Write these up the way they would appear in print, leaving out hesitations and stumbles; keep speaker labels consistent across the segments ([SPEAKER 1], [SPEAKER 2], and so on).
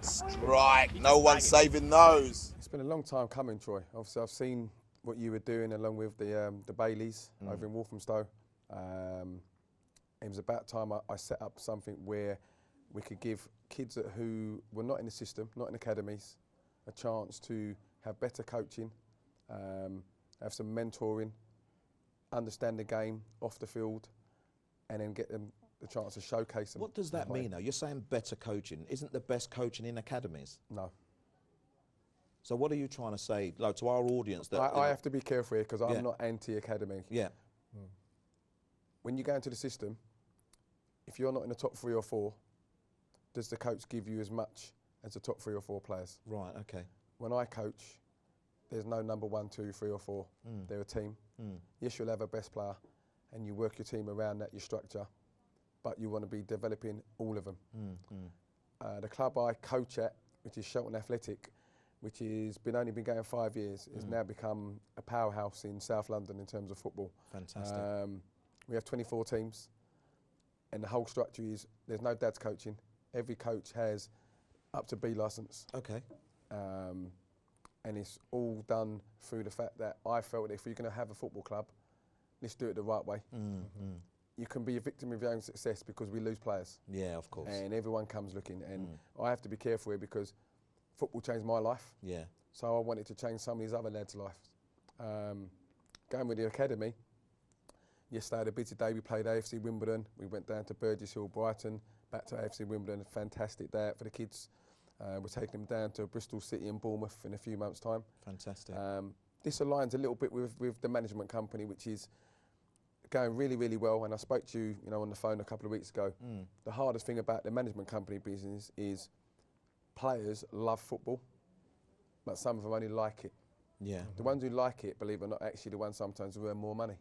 [SPEAKER 1] Strike. No one's saving those.
[SPEAKER 2] It's been a long time coming, Troy. Obviously, I've seen what you were doing along with the Baileys over in Walthamstow. It was about time I set up something where we could give kids who were not in the system, not in academies, a chance to have better coaching, have some mentoring, understand the game off the field, and then get them the chance to showcase them.
[SPEAKER 3] What does that mean, though? You're saying better coaching. Isn't the best coaching in academies?
[SPEAKER 2] No.
[SPEAKER 3] So what are you trying to say, like, to our audience? That
[SPEAKER 2] I have to be careful here because
[SPEAKER 3] Yeah.
[SPEAKER 2] I'm not anti-academy.
[SPEAKER 3] Yeah.
[SPEAKER 2] When you go into the system, if you're not in the top 3 or 4, does the coach give you as much as the top 3 or 4 players?
[SPEAKER 3] Right, okay.
[SPEAKER 2] When I coach, there's no number 1, 2, 3 or 4. They're a team. Yes, you'll have a best player and you work your team around that, your structure, but you want to be developing all of them. The club I coach at, which is Shelton Athletic, which has only been going 5 years, has now become a powerhouse in South London in terms of football.
[SPEAKER 3] Fantastic.
[SPEAKER 2] We have 24 teams, and the whole structure is there's no dads coaching. Every coach has up to B licence.
[SPEAKER 3] Okay.
[SPEAKER 2] And it's all done through the fact that I felt that if you're going to have a football club, let's do it the right way. You can be a victim of your own success because we lose players.
[SPEAKER 3] Yeah, of course.
[SPEAKER 2] And everyone comes looking, and I have to be careful here because football changed my life.
[SPEAKER 3] Yeah.
[SPEAKER 2] So I wanted to change some of these other lads' lives. Going with the academy, yesterday I had a busy day. We played AFC Wimbledon. We went down to Burgess Hill, Brighton, back to AFC Wimbledon. Fantastic day out for the kids. We're taking them down to Bristol City and Bournemouth in a few months' time.
[SPEAKER 3] Fantastic.
[SPEAKER 2] This aligns a little bit with the management company, which is going really, really well. And I spoke to you, on the phone a couple of weeks ago. The hardest thing about the management company business is players love football, but some of them only like it.
[SPEAKER 3] Yeah.
[SPEAKER 2] The ones who like it, believe it or not, actually the ones sometimes who earn more money.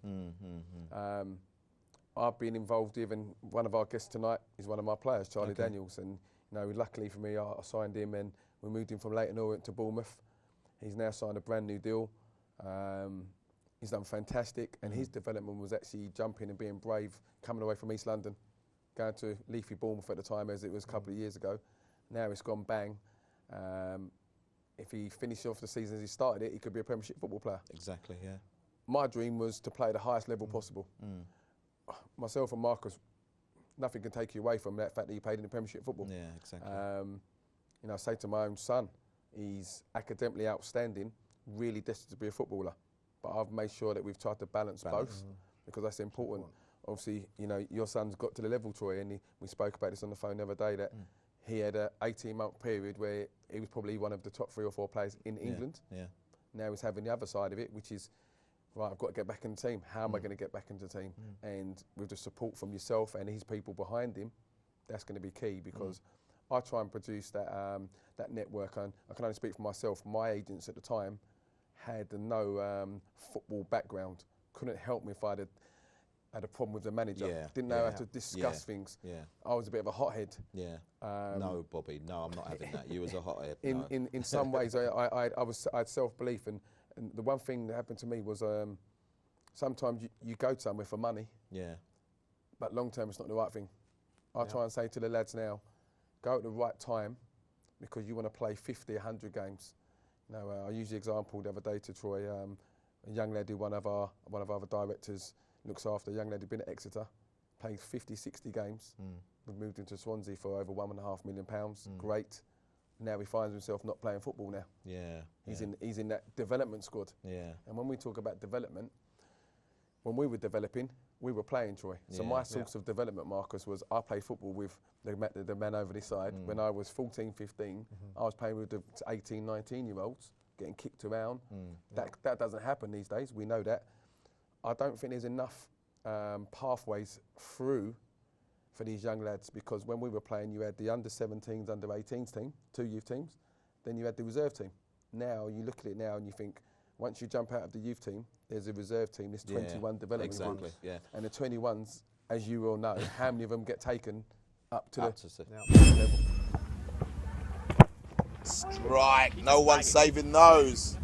[SPEAKER 2] I've been involved even, one of our guests tonight is one of my players, Charlie Daniels, and luckily for me, I signed him and we moved him from Leyton Orient to Bournemouth. He's now signed a brand new deal. He's done fantastic, and his development was actually jumping and being brave, coming away from East London, going to leafy Bournemouth at the time, as it was a couple of years ago. Now it's gone bang. If he finished off the season as he started it, he could be a Premiership football player.
[SPEAKER 3] Exactly, yeah.
[SPEAKER 2] My dream was to play at the highest level possible. Myself and Marcus, nothing can take you away from that fact that you played in the Premiership football.
[SPEAKER 3] Yeah, exactly.
[SPEAKER 2] I say to my own son, he's academically outstanding, really destined to be a footballer. But I've made sure that we've tried to balance both because that's important. Obviously, your son's got to the level, Troy, and we spoke about this on the phone the other day, that he had an 18-month period where he was probably one of the top 3 or 4 players in England.
[SPEAKER 3] Yeah.
[SPEAKER 2] Now he's having the other side of it, which is, right, I've got to get back in the team. How am I going to get back into the team? And with the support from yourself and his people behind him, that's going to be key because I try and produce that that network. And I can only speak for myself. My agents at the time had no football background. Couldn't help me if I had a problem with the manager. Didn't know how to discuss things. I was a bit of a hothead.
[SPEAKER 3] No, Bobby, no, I'm not having that. You was a hothead.
[SPEAKER 2] In some ways, I had self-belief, and the one thing that happened to me was sometimes you go somewhere for money, but long term it's not the right thing. I try and say to the lads now, go at the right time because you want to play 50, 100 games. I use the example the other day to Troy, a young lad who one of our other directors looks after, a young lad who'd been at Exeter, playing 50, 60 games. We've moved into Swansea for over £1.5 million. Great. Now he finds himself not playing football now. He's in that development squad. And when we talk about development, when we were developing, we were playing, Troy. So my source of development, Marcus, was I played football with the men over this side. When I was 14, 15, I was playing with the 18, 19-year-olds, getting kicked around. That doesn't happen these days. We know that. I don't think there's enough pathways through for these young lads, because when we were playing, you had the under-17s, under-18s team, 2 youth teams, then you had the reserve team. Now, you look at it now and you think, once you jump out of the youth team, there's a reserve team, there's 21 development
[SPEAKER 3] exactly,
[SPEAKER 2] groups. And the 21s, as you all know, how many of them get taken up to the level?
[SPEAKER 1] Strike. No one's saving those.